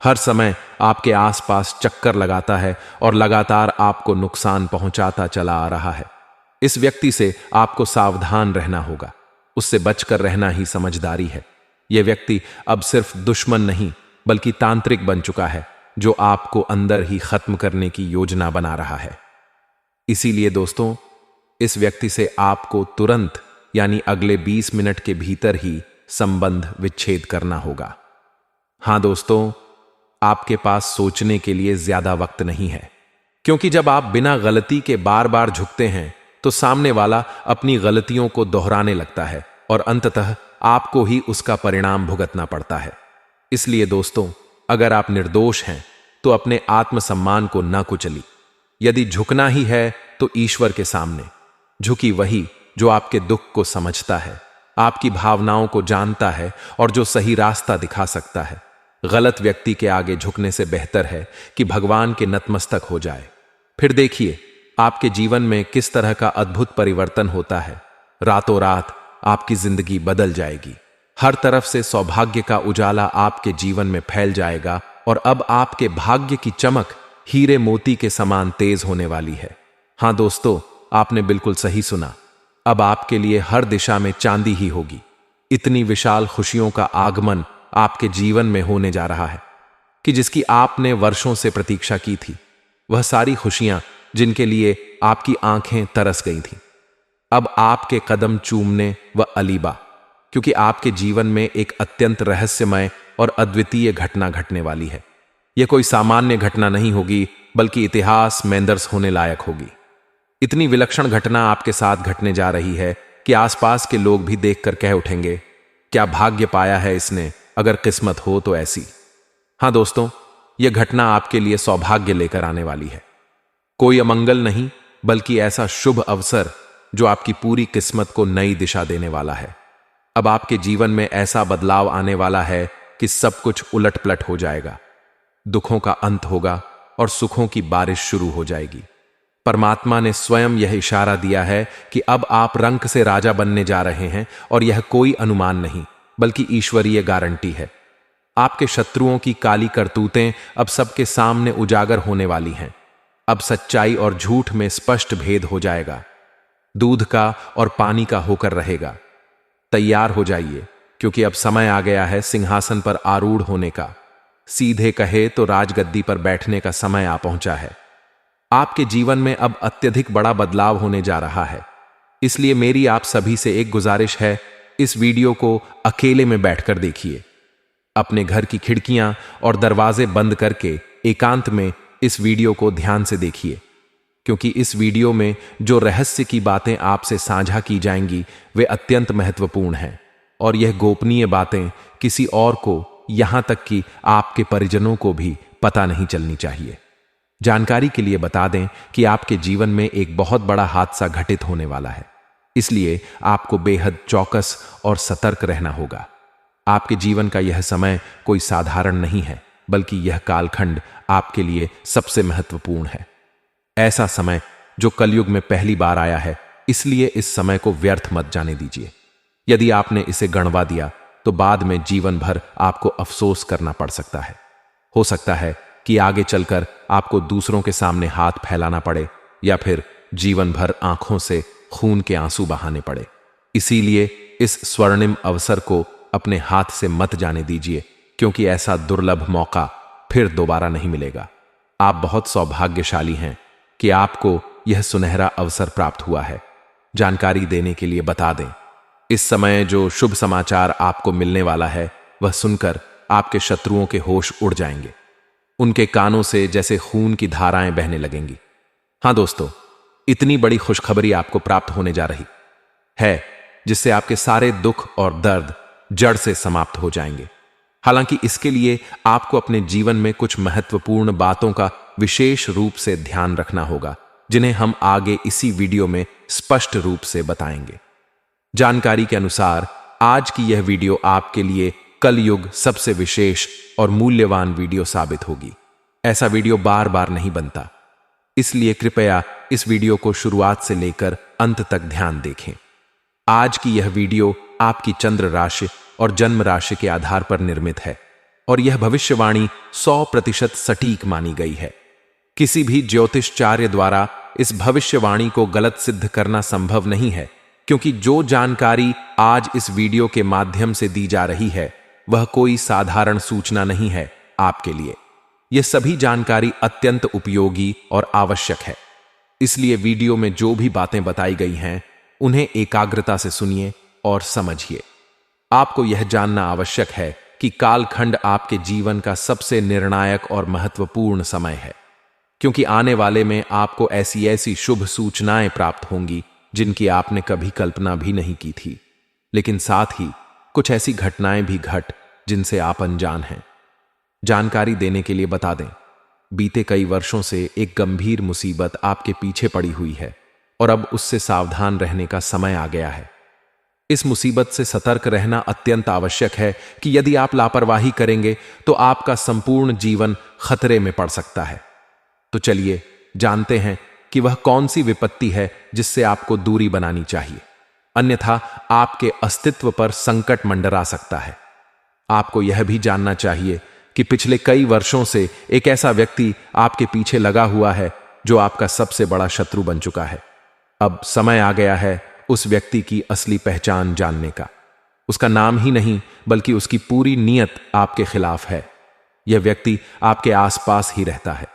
हर समय आपके आसपास चक्कर लगाता है और लगातार आपको नुकसान पहुंचाता चला आ रहा है। इस व्यक्ति से आपको सावधान रहना होगा, उससे बचकर रहना ही समझदारी है। यह व्यक्ति अब सिर्फ दुश्मन नहीं बल्कि तांत्रिक बन चुका है, जो आपको अंदर ही खत्म करने की योजना बना रहा है। इसीलिए दोस्तों, इस व्यक्ति से आपको तुरंत यानी अगले 20 मिनट के भीतर ही संबंध विच्छेद करना होगा। हां दोस्तों, आपके पास सोचने के लिए ज्यादा वक्त नहीं है, क्योंकि जब आप बिना गलती के बार बार झुकते हैं तो सामने वाला अपनी गलतियों को दोहराने लगता है और अंततः आपको ही उसका परिणाम भुगतना पड़ता है। इसलिए दोस्तों, अगर आप निर्दोष हैं तो अपने आत्मसम्मान को न कुचली। यदि झुकना ही है तो ईश्वर के सामने झुकी, वही जो आपके दुख को समझता है, आपकी भावनाओं को जानता है और जो सही रास्ता दिखा सकता है। गलत व्यक्ति के आगे झुकने से बेहतर है कि भगवान के नतमस्तक हो जाए। फिर देखिए आपके जीवन में किस तरह का अद्भुत परिवर्तन होता है। रातों रात आपकी जिंदगी बदल जाएगी, हर तरफ से सौभाग्य का उजाला आपके जीवन में फैल जाएगा और अब आपके भाग्य की चमक हीरे मोती के समान तेज होने वाली है। हां दोस्तों, आपने बिल्कुल सही सुना। अब आपके लिए हर दिशा में चांदी ही होगी। इतनी विशाल खुशियों का आगमन आपके जीवन में होने जा रहा है कि जिसकी आपने वर्षों से प्रतीक्षा की थी। वह सारी खुशियां जिनके लिए आपकी आंखें तरस गई थीं, अब आपके कदम चूमने व अलीबा, क्योंकि आपके जीवन में एक अत्यंत रहस्यमय और अद्वितीय घटना घटने वाली है। यह कोई सामान्य घटना नहीं होगी बल्कि इतिहास में दर्ज होने लायक होगी। इतनी विलक्षण घटना आपके साथ घटने जा रही है कि आसपास के लोग भी देखकर कह उठेंगे, क्या भाग्य पाया है इसने, अगर किस्मत हो तो ऐसी। हां दोस्तों, यह घटना आपके लिए सौभाग्य लेकर आने वाली है। कोई अमंगल नहीं बल्कि ऐसा शुभ अवसर जो आपकी पूरी किस्मत को नई दिशा देने वाला है। अब आपके जीवन में ऐसा बदलाव आने वाला है कि सब कुछ उलट-पलट हो जाएगा। दुखों का अंत होगा और सुखों की बारिश शुरू हो जाएगी। परमात्मा ने स्वयं यह इशारा दिया है कि अब आप रंक से राजा बनने जा रहे हैं और यह कोई अनुमान नहीं बल्कि ईश्वरीय गारंटी है। आपके शत्रुओं की काली करतूतें अब सबके सामने उजागर होने वाली हैं। अब सच्चाई और झूठ में स्पष्ट भेद हो जाएगा। दूध का और पानी का होकर रहेगा। तैयार हो जाइए, क्योंकि अब समय आ गया है सिंहासन पर आरूढ़ होने का। सीधे कहे तो राजगद्दी पर बैठने का समय आ पहुंचा है। आपके जीवन में अब अत्यधिक बड़ा बदलाव होने जा रहा है। इसलिए मेरी आप सभी से एक गुजारिश है, इस वीडियो को अकेले में बैठकर देखिए। अपने घर की खिड़कियां और दरवाजे बंद करके एकांत में इस वीडियो को ध्यान से देखिए, क्योंकि इस वीडियो में जो रहस्य की बातें आपसे साझा की जाएंगी वे अत्यंत महत्वपूर्ण हैं और यह गोपनीय बातें किसी और को, यहां तक कि आपके परिजनों को भी पता नहीं चलनी चाहिए। जानकारी के लिए बता दें कि आपके जीवन में एक बहुत बड़ा हादसा घटित होने वाला है, इसलिए आपको बेहद चौकस और सतर्क रहना होगा। आपके जीवन का यह समय कोई साधारण नहीं है, बल्कि यह कालखंड आपके लिए सबसे महत्वपूर्ण है। ऐसा समय जो कलयुग में पहली बार आया है, इसलिए इस समय को व्यर्थ मत जाने दीजिए। यदि आपने इसे गणवा दिया तो बाद में जीवन भर आपको अफसोस करना पड़ सकता है। हो सकता है कि आगे चलकर आपको दूसरों के सामने हाथ फैलाना पड़े या फिर जीवन भर आंखों से खून के आंसू बहाने पड़े। इसीलिए इस स्वर्णिम अवसर को अपने हाथ से मत जाने दीजिए, क्योंकि ऐसा दुर्लभ मौका फिर दोबारा नहीं मिलेगा। आप बहुत सौभाग्यशाली हैं कि आपको यह सुनहरा अवसर प्राप्त हुआ है। जानकारी देने के लिए बता दें, इस समय जो शुभ समाचार आपको मिलने वाला है वह सुनकर आपके शत्रुओं के होश उड़ जाएंगे। उनके कानों से जैसे खून की धाराएं बहने लगेंगी। हां दोस्तों, इतनी बड़ी खुशखबरी आपको प्राप्त होने जा रही है जिससे आपके सारे दुख और दर्द जड़ से समाप्त हो जाएंगे। हालांकि इसके लिए आपको अपने जीवन में कुछ महत्वपूर्ण बातों का विशेष रूप से ध्यान रखना होगा, जिन्हें हम आगे इसी वीडियो में स्पष्ट रूप से बताएंगे। जानकारी के अनुसार आज की यह वीडियो आपके लिए कलयुग सबसे विशेष और मूल्यवान वीडियो साबित होगी। ऐसा वीडियो बार बार नहीं बनता, इसलिए कृपया इस वीडियो को शुरुआत से लेकर अंत तक ध्यान देखें। आज की यह वीडियो आपकी चंद्र राशि और जन्म राशि के आधार पर निर्मित है और यह भविष्यवाणी 100% सटीक मानी गई है। किसी भी ज्योतिषाचार्य द्वारा इस भविष्यवाणी को गलत सिद्ध करना संभव नहीं है, क्योंकि जो जानकारी आज इस वीडियो के माध्यम से दी जा रही है वह कोई साधारण सूचना नहीं है आपके लिए। यह सभी जानकारी अत्यंत उपयोगी और आवश्यक है, इसलिए वीडियो में जो भी बातें बताई गई हैं उन्हें एकाग्रता से सुनिए और समझिए। आपको यह जानना आवश्यक है कि कालखंड आपके जीवन का सबसे निर्णायक और महत्वपूर्ण समय है, क्योंकि आने वाले में आपको ऐसी ऐसी शुभ सूचनाएं प्राप्त होंगी जिनकी आपने कभी कल्पना भी नहीं की थी, लेकिन साथ ही कुछ ऐसी घटनाएं भी जिनसे आप अनजान हैं। जानकारी देने के लिए बता दें, बीते कई वर्षों से एक गंभीर मुसीबत आपके पीछे पड़ी हुई है और अब उससे सावधान रहने का समय आ गया है। इस मुसीबत से सतर्क रहना अत्यंत आवश्यक है कि यदि आप लापरवाही करेंगे तो आपका संपूर्ण जीवन खतरे में पड़ सकता है। तो चलिए जानते हैं कि वह कौन सी विपत्ति है जिससे आपको दूरी बनानी चाहिए, अन्यथा आपके अस्तित्व पर संकट मंडरा सकता है। आपको यह भी जानना चाहिए कि पिछले कई वर्षों से एक ऐसा व्यक्ति आपके पीछे लगा हुआ है जो आपका सबसे बड़ा शत्रु बन चुका है। अब समय आ गया है उस व्यक्ति की असली पहचान जानने का। उसका नाम ही नहीं बल्कि उसकी पूरी नीयत आपके खिलाफ है। यह व्यक्ति आपके आसपास ही रहता है,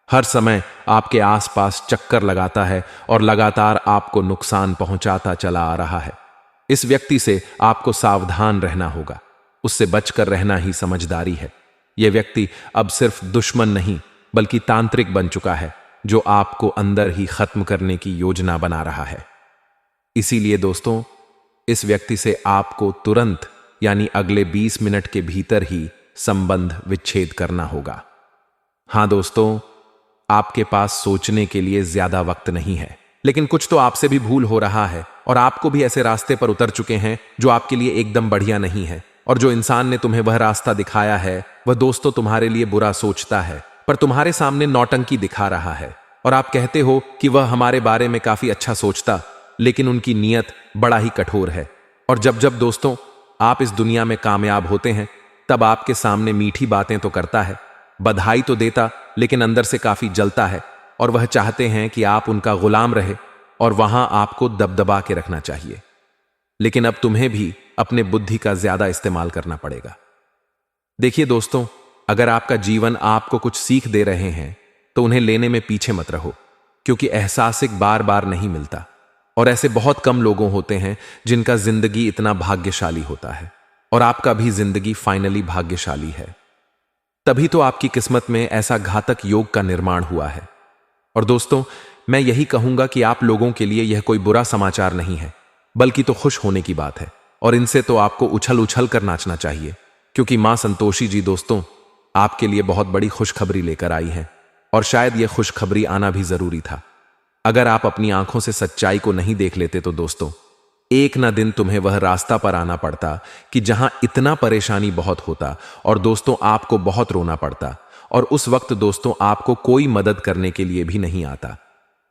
हर समय आपके आसपास चक्कर लगाता है और लगातार आपको नुकसान पहुंचाता चला आ रहा है। इस व्यक्ति से आपको सावधान रहना होगा, उससे बचकर रहना ही समझदारी है। यह व्यक्ति अब सिर्फ दुश्मन नहीं बल्कि तांत्रिक बन चुका है, जो आपको अंदर ही खत्म करने की योजना बना रहा है। इसीलिए दोस्तों, इस व्यक्ति से आपको तुरंत यानी अगले 20 मिनट के भीतर ही संबंध विच्छेद करना होगा। हां दोस्तों, आपके पास सोचने के लिए ज्यादा वक्त नहीं है, लेकिन कुछ तो आपसे भी भूल हो रहा है और आपको भी ऐसे रास्ते पर उतर चुके हैं जो आपके लिए एकदम बढ़िया नहीं है। और जो इंसान ने तुम्हें वह रास्ता दिखाया है वह दोस्तों तुम्हारे लिए बुरा सोचता है, पर तुम्हारे सामने नौटंकी दिखा रहा है। और आप कहते हो कि वह हमारे बारे में काफी अच्छा सोचता, लेकिन उनकी नीयत बड़ा ही कठोर है। और जब जब दोस्तों आप इस दुनिया में कामयाब होते हैं तब आपके सामने मीठी बातें तो करता है, बधाई तो देता, लेकिन अंदर से काफी जलता है और वह चाहते हैं कि आप उनका गुलाम रहे और वहां आपको दबदबा के रखना चाहिए। लेकिन अब तुम्हें भी अपने बुद्धि का ज्यादा इस्तेमाल करना पड़ेगा। देखिए दोस्तों, अगर आपका जीवन आपको कुछ सीख दे रहे हैं तो उन्हें लेने में पीछे मत रहो, क्योंकि एहसासिक बार बार नहीं मिलता और ऐसे बहुत कम लोगों होते हैं जिनका जिंदगी इतना भाग्यशाली होता है। और आपका भी जिंदगी फाइनली भाग्यशाली है, तभी तो आपकी किस्मत में ऐसा घातक योग का निर्माण हुआ है। और दोस्तों, मैं यही कहूंगा कि आप लोगों के लिए यह कोई बुरा समाचार नहीं है, बल्कि तो खुश होने की बात है। और इनसे तो आपको उछल उछल कर नाचना चाहिए, क्योंकि मां संतोषी जी दोस्तों आपके लिए बहुत बड़ी खुशखबरी लेकर आई है। और शायद यह खुशखबरी आना भी जरूरी था। अगर आप अपनी आंखों से सच्चाई को नहीं देख लेते तो दोस्तों एक ना दिन तुम्हें वह रास्ता पर आना पड़ता कि जहां इतना परेशानी बहुत होता और दोस्तों आपको बहुत रोना पड़ता, और उस वक्त दोस्तों आपको कोई मदद करने के लिए भी नहीं आता।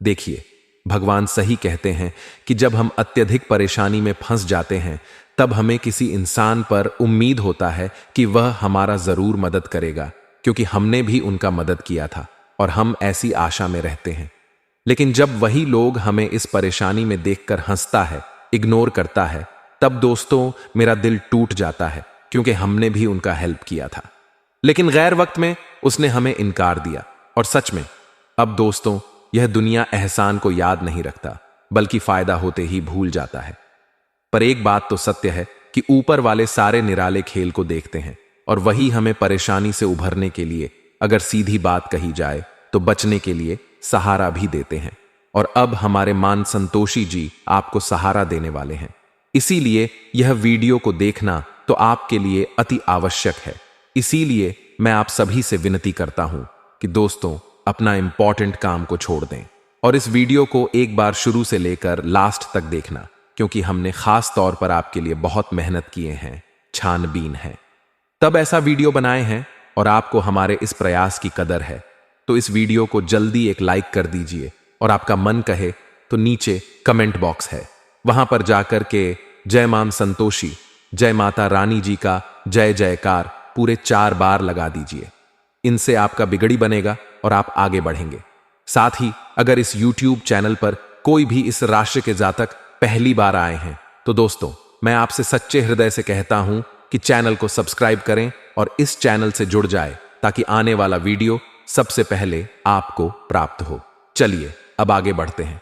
देखिए, भगवान सही कहते हैं कि जब हम अत्यधिक परेशानी में फंस जाते हैं तब हमें किसी इंसान पर उम्मीद होता है कि वह हमारा जरूर मदद करेगा, क्योंकि हमने भी उनका मदद किया था और हम ऐसी आशा में रहते हैं। लेकिन जब वही लोग हमें इस परेशानी में देखकर हंसता है, इग्नोर करता है, तब दोस्तों मेरा दिल टूट जाता है, क्योंकि हमने भी उनका हेल्प किया था। लेकिन गैर वक्त में उसने हमें इनकार दिया। और सच में अब दोस्तों यह दुनिया एहसान को याद नहीं रखता, बल्कि फायदा होते ही भूल जाता है। पर एक बात तो सत्य है कि ऊपर वाले सारे निराले खेल को देखते हैं और वही हमें परेशानी से उभरने के लिए, अगर सीधी बात कही जाए तो बचने के लिए सहारा भी देते हैं। और अब हमारे मान संतोषी जी आपको सहारा देने वाले हैं। इसीलिए यह वीडियो को देखना तो आपके लिए अति आवश्यक है। इसीलिए मैं आप सभी से विनती करता हूं कि दोस्तों अपना इंपॉर्टेंट काम को छोड़ दें और इस वीडियो को एक बार शुरू से लेकर लास्ट तक देखना, क्योंकि हमने खास तौर पर आपके लिए बहुत मेहनत किए हैं, छानबीन है, तब ऐसा वीडियो बनाए हैं और आपको हमारे इस प्रयास की कदर है। तो इस वीडियो को जल्दी एक लाइक कर दीजिए और आपका मन कहे तो नीचे कमेंट बॉक्स है, वहां पर जाकर के जय मां संतोषी, जय माता रानी जी का जय जयकार पूरे 4 बार लगा दीजिए। इनसे आपका बिगड़ी बनेगा और आप आगे बढ़ेंगे। साथ ही अगर इस YouTube चैनल पर कोई भी इस राशि के जातक पहली बार आए हैं तो दोस्तों, मैं आपसे सच्चे हृदय से कहता हूं कि चैनल को सब्सक्राइब करें और इस चैनल से जुड़ जाए ताकि आने वाला वीडियो सबसे पहले आपको प्राप्त हो। चलिए अब आगे बढ़ते हैं।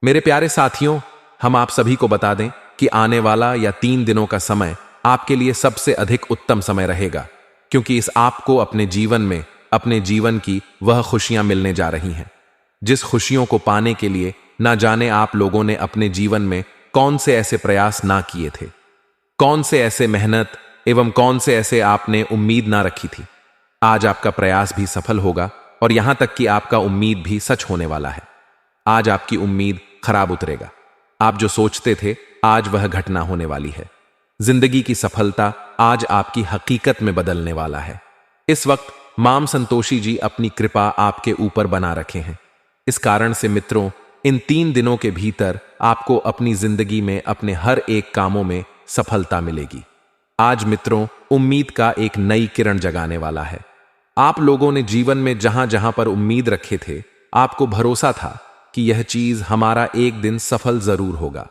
मेरे प्यारे साथियों, हम आप सभी को बता दें कि आने वाला या 3 दिनों का समय आपके लिए सबसे अधिक उत्तम समय रहेगा, क्योंकि इस आपको अपने जीवन में अपने जीवन की वह खुशियां मिलने जा रही हैं जिस खुशियों को पाने के लिए ना जाने आप लोगों ने अपने जीवन में कौन से ऐसे प्रयास ना किए थे, कौन से ऐसे मेहनत एवं कौन से ऐसे आपने उम्मीद ना रखी थी। आज आपका प्रयास भी सफल होगा और यहां तक कि आपका उम्मीद भी सच होने वाला है। आज आपकी उम्मीद खराब उतरेगा। आप जो सोचते थे आज वह घटना होने वाली है। जिंदगी की सफलता आज आपकी हकीकत में बदलने वाला है। इस वक्त मां संतोषी जी अपनी कृपा आपके ऊपर बना रखे हैं। इस कारण से मित्रों, इन 3 दिनों के भीतर आपको अपनी जिंदगी में अपने हर एक कामों में सफलता मिलेगी। आज मित्रों, उम्मीद का एक नई किरण जगाने वाला है। आप लोगों ने जीवन में जहां जहां पर उम्मीद रखे थे, आपको भरोसा था कि यह चीज हमारा एक दिन सफल जरूर होगा,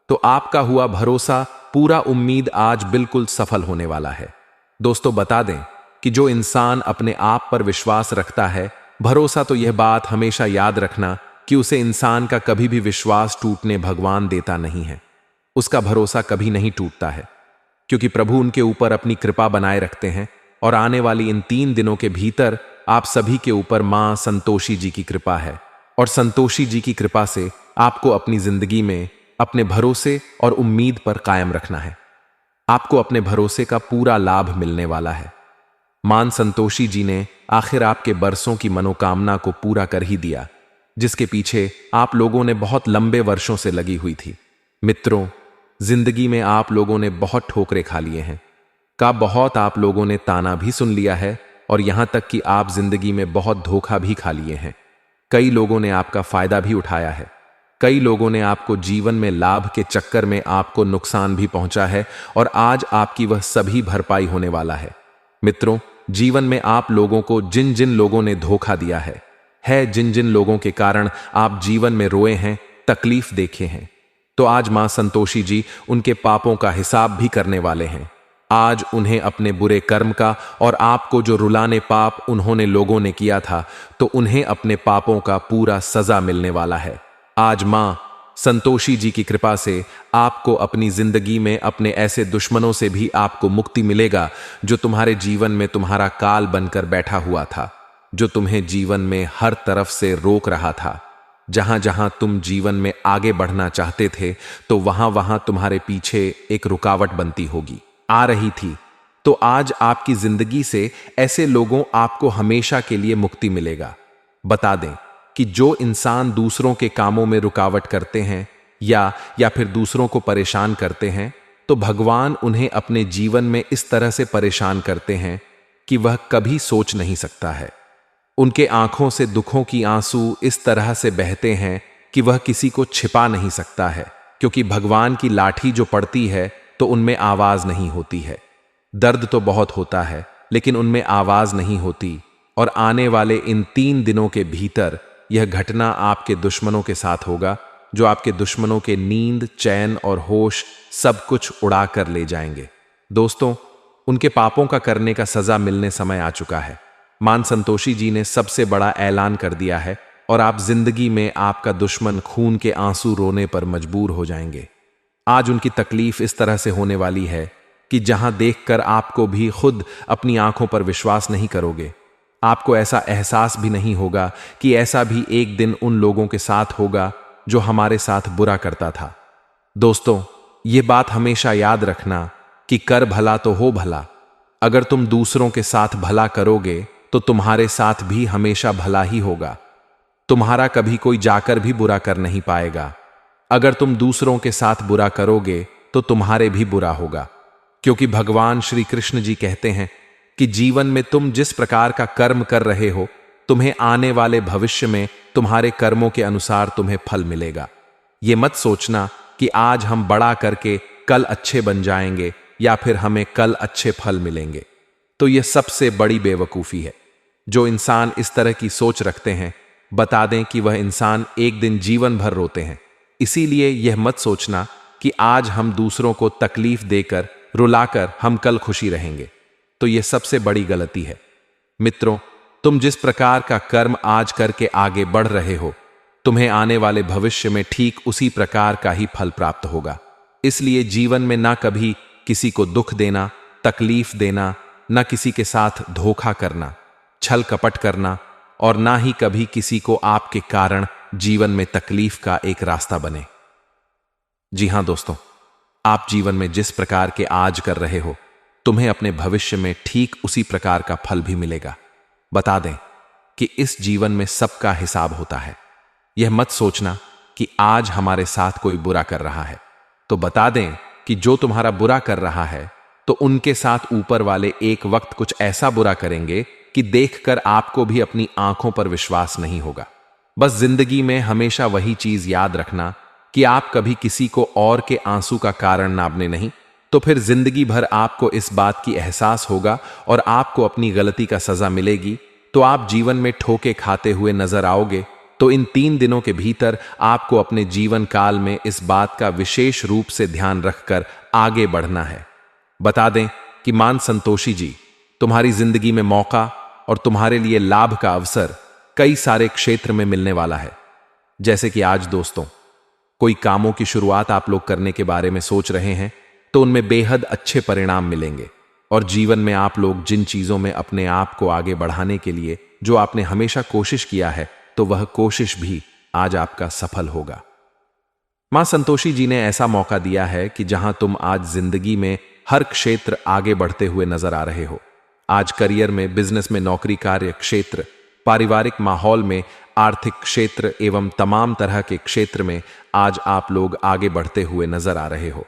तो आपका हुआ भरोसा पूरा उम्मीद आज बिल्कुल सफल होने वाला है। दोस्तों, बता दें कि जो इंसान अपने आप पर विश्वास रखता है, भरोसा, तो यह बात हमेशा याद रखना कि उसे इंसान का कभी भी विश्वास टूटने भगवान देता नहीं है। उसका भरोसा कभी नहीं टूटता है, क्योंकि प्रभु उनके ऊपर अपनी कृपा बनाए रखते हैं। और आने वाली इन 3 दिनों के भीतर आप सभी के ऊपर मां संतोषी जी की कृपा है, और संतोषी जी की कृपा से आपको अपनी जिंदगी में अपने भरोसे और उम्मीद पर कायम रखना है। आपको अपने भरोसे का पूरा लाभ मिलने वाला है। मां संतोषी जी ने आखिर आपके बरसों की मनोकामना को पूरा कर ही दिया, जिसके पीछे आप लोगों ने बहुत लंबे वर्षों से लगी हुई थी। मित्रों, जिंदगी में आप लोगों ने बहुत ठोकरें खा लिए हैं, बहुत आप लोगों ने ताना भी सुन लिया है, और यहां तक कि आप जिंदगी में बहुत धोखा भी खा लिए हैं। कई लोगों ने आपका फायदा भी उठाया है। कई लोगों ने आपको जीवन में लाभ के चक्कर में आपको नुकसान भी पहुंचा है, और आज आपकी वह सभी भरपाई होने वाला है। मित्रों, जीवन में आप लोगों को जिन जिन लोगों ने धोखा दिया है जिन जिन लोगों के कारण आप जीवन में रोए हैं, तकलीफ देखे हैं, तो आज मां संतोषी जी उनके पापों का हिसाब भी करने वाले हैं। आज उन्हें अपने बुरे कर्म का, और आपको जो रुलाने पाप उन्होंने लोगों ने किया था, तो उन्हें अपने पापों का पूरा सजा मिलने वाला है। आज मां संतोषी जी की कृपा से आपको अपनी जिंदगी में अपने ऐसे दुश्मनों से भी आपको मुक्ति मिलेगा जो तुम्हारे जीवन में तुम्हारा काल बनकर बैठा हुआ था, जो तुम्हें जीवन में हर तरफ से रोक रहा था। जहां जहां तुम जीवन में आगे बढ़ना चाहते थे, तो वहां वहां तुम्हारे पीछे एक रुकावट बनती होगी, आ रही थी। तो आज आपकी जिंदगी से ऐसे लोगों आपको हमेशा के लिए मुक्ति मिलेगा। बता दें कि जो इंसान दूसरों के कामों में रुकावट करते हैं या फिर दूसरों को परेशान करते हैं, तो भगवान उन्हें अपने जीवन में इस तरह से परेशान करते हैं कि वह कभी सोच नहीं सकता है। उनके आंखों से दुखों की आंसू इस तरह से बहते हैं कि वह किसी को छिपा नहीं सकता है, क्योंकि भगवान की लाठी जो पड़ती है तो उनमें आवाज नहीं होती है। दर्द तो बहुत होता है, लेकिन उनमें आवाज नहीं होती। और आने वाले इन 3 दिनों के भीतर यह घटना आपके दुश्मनों के साथ होगा, जो आपके दुश्मनों के नींद, चैन और होश सब कुछ उड़ा कर ले जाएंगे। दोस्तों, उनके पापों का करने का सजा मिलने समय आ चुका है। मां संतोषी जी ने सबसे बड़ा ऐलान कर दिया है, और आप जिंदगी में आपका दुश्मन खून के आंसू रोने पर मजबूर हो जाएंगे। आज उनकी तकलीफ इस तरह से होने वाली है कि जहां देखकर आपको भी खुद अपनी आंखों पर विश्वास नहीं करोगे। आपको ऐसा एहसास भी नहीं होगा कि ऐसा भी एक दिन उन लोगों के साथ होगा जो हमारे साथ बुरा करता था। दोस्तों, ये बात हमेशा याद रखना कि कर भला तो हो भला। अगर तुम दूसरों के साथ भला करोगे तो तुम्हारे साथ भी हमेशा भला ही होगा। तुम्हारा कभी कोई जाकर भी बुरा कर नहीं पाएगा। अगर तुम दूसरों के साथ बुरा करोगे तो तुम्हारे भी बुरा होगा, क्योंकि भगवान श्री कृष्ण जी कहते हैं कि जीवन में तुम जिस प्रकार का कर्म कर रहे हो, तुम्हें आने वाले भविष्य में तुम्हारे कर्मों के अनुसार तुम्हें फल मिलेगा। ये मत सोचना कि आज हम बड़ा करके कल अच्छे बन जाएंगे या फिर हमें कल अच्छे फल मिलेंगे, तो यह सबसे बड़ी बेवकूफ़ी है। जो इंसान इस तरह की सोच रखते हैं, बता दें कि वह इंसान एक दिन जीवन भर रोते हैं। इसीलिए यह मत सोचना कि आज हम दूसरों को तकलीफ देकर रुलाकर हम कल खुशी रहेंगे, तो यह सबसे बड़ी गलती है। मित्रों, तुम जिस प्रकार का कर्म आज करके आगे बढ़ रहे हो, तुम्हें आने वाले भविष्य में ठीक उसी प्रकार का ही फल प्राप्त होगा। इसलिए जीवन में ना कभी किसी को दुख देना, तकलीफ देना, ना किसी के साथ धोखा करना, छल कपट करना, और ना ही कभी किसी को आपके कारण जीवन में तकलीफ का एक रास्ता बने। जी हां दोस्तों, आप जीवन में जिस प्रकार के आज कर रहे हो, तुम्हें अपने भविष्य में ठीक उसी प्रकार का फल भी मिलेगा। बता दें कि इस जीवन में सबका हिसाब होता है। यह मत सोचना कि आज हमारे साथ कोई बुरा कर रहा है, तो बता दें कि जो तुम्हारा बुरा कर रहा है, तो उनके साथ ऊपर वाले एक वक्त कुछ ऐसा बुरा करेंगे कि देखकर आपको भी अपनी आंखों पर विश्वास नहीं होगा। बस जिंदगी में हमेशा वही चीज याद रखना कि आप कभी किसी को और के आंसू का कारण ना बने, नहीं तो फिर जिंदगी भर आपको इस बात की एहसास होगा और आपको अपनी गलती का सजा मिलेगी, तो आप जीवन में ठोके खाते हुए नजर आओगे। तो इन 3 दिनों के भीतर आपको अपने जीवन काल में इस बात का विशेष रूप से ध्यान रखकर आगे बढ़ना है। बता दें कि मान संतोषी जी, तुम्हारी जिंदगी में मौका और तुम्हारे लिए लाभ का अवसर कई सारे क्षेत्र में मिलने वाला है। जैसे कि आज दोस्तों, कोई कामों की शुरुआत आप लोग करने के बारे में सोच रहे हैं, तो उनमें बेहद अच्छे परिणाम मिलेंगे। और जीवन में आप लोग जिन चीजों में अपने आप को आगे बढ़ाने के लिए जो आपने हमेशा कोशिश किया है, तो वह कोशिश भी आज आपका सफल होगा। मां संतोषी जी ने ऐसा मौका दिया है कि जहां तुम आज जिंदगी में हर क्षेत्र आगे बढ़ते हुए नजर आ रहे हो। आज करियर में, बिजनेस में, नौकरी कार्य क्षेत्र, पारिवारिक माहौल में, आर्थिक क्षेत्र एवं तमाम तरह के क्षेत्र में आज आप लोग आगे बढ़ते हुए नजर आ रहे हो।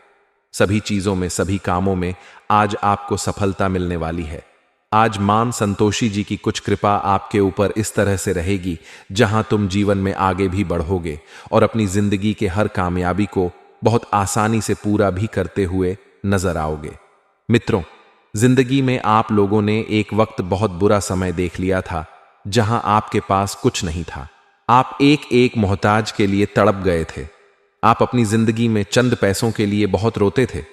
सभी चीजों में, सभी कामों में आज आपको सफलता मिलने वाली है। आज मां संतोषी जी की कुछ कृपा आपके ऊपर इस तरह से रहेगी जहां तुम जीवन में आगे भी बढ़ोगे और अपनी जिंदगी के हर कामयाबी को बहुत आसानी से पूरा भी करते हुए नजर आओगे। मित्रों, जिंदगी में आप लोगों ने एक वक्त बहुत बुरा समय देख लिया था जहां आपके पास कुछ नहीं था। आप एक एक मोहताज के लिए तड़प गए थे। आप अपनी जिंदगी में चंद पैसों के लिए बहुत रोते थे।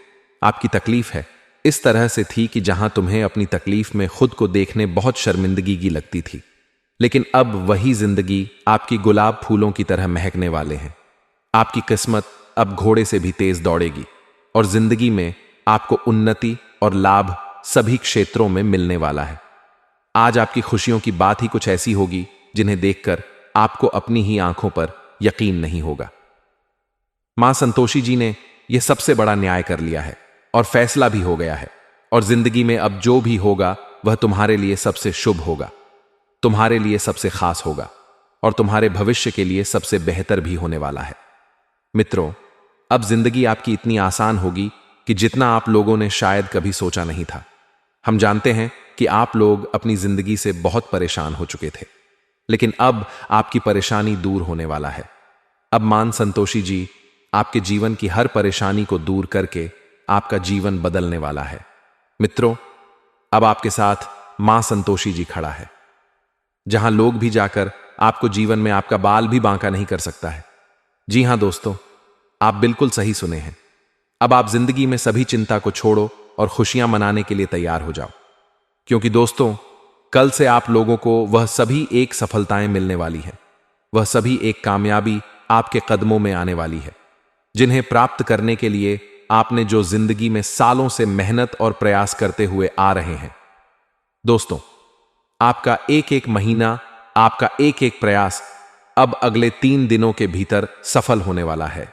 आपकी तकलीफ है इस तरह से थी कि जहां तुम्हें अपनी तकलीफ में खुद को देखने बहुत शर्मिंदगी की लगती थी। लेकिन अब वही जिंदगी आपकी गुलाब फूलों की तरह महकने वाले हैं। आपकी किस्मत अब घोड़े से भी तेज दौड़ेगी और जिंदगी में आपको उन्नति और लाभ सभी क्षेत्रों में मिलने वाला है। आज आपकी खुशियों की बात ही कुछ ऐसी होगी जिन्हें देखकर आपको अपनी ही आंखों पर यकीन नहीं होगा। मां संतोषी जी ने यह सबसे बड़ा न्याय कर लिया है और फैसला भी हो गया है, और जिंदगी में अब जो भी होगा वह तुम्हारे लिए सबसे शुभ होगा, तुम्हारे लिए सबसे खास होगा और तुम्हारे भविष्य के लिए सबसे बेहतर भी होने वाला है। मित्रों, अब जिंदगी आपकी इतनी आसान होगी कि जितना आप लोगों ने शायद कभी सोचा नहीं था। हम जानते हैं कि आप लोग अपनी जिंदगी से बहुत परेशान हो चुके थे, लेकिन अब आपकी परेशानी दूर होने वाला है। अब मां संतोषी जी आपके जीवन की हर परेशानी को दूर करके आपका जीवन बदलने वाला है। मित्रों, अब आपके साथ मां संतोषी जी खड़ा है, जहां लोग भी जाकर आपको जीवन में आपका बाल भी बांका नहीं कर सकता है। जी हां दोस्तों, आप बिल्कुल सही सुने हैं। अब आप जिंदगी में सभी चिंता को छोड़ो और खुशियां मनाने के लिए तैयार हो जाओ, क्योंकि दोस्तों, कल से आप लोगों को वह सभी एक सफलताएं मिलने वाली है। वह सभी एक कामयाबी आपके कदमों में आने वाली है, जिन्हें प्राप्त करने के लिए आपने जो जिंदगी में सालों से मेहनत और प्रयास करते हुए आ रहे हैं। दोस्तों, आपका एक एक महीना, आपका एक एक प्रयास अब अगले 3 दिनों के भीतर सफल होने वाला है।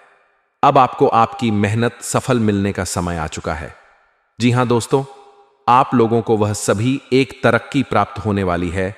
अब आपको आपकी मेहनत सफल मिलने का समय आ चुका है। जी हां दोस्तों, आप लोगों को वह सभी एक तरक्की प्राप्त होने वाली है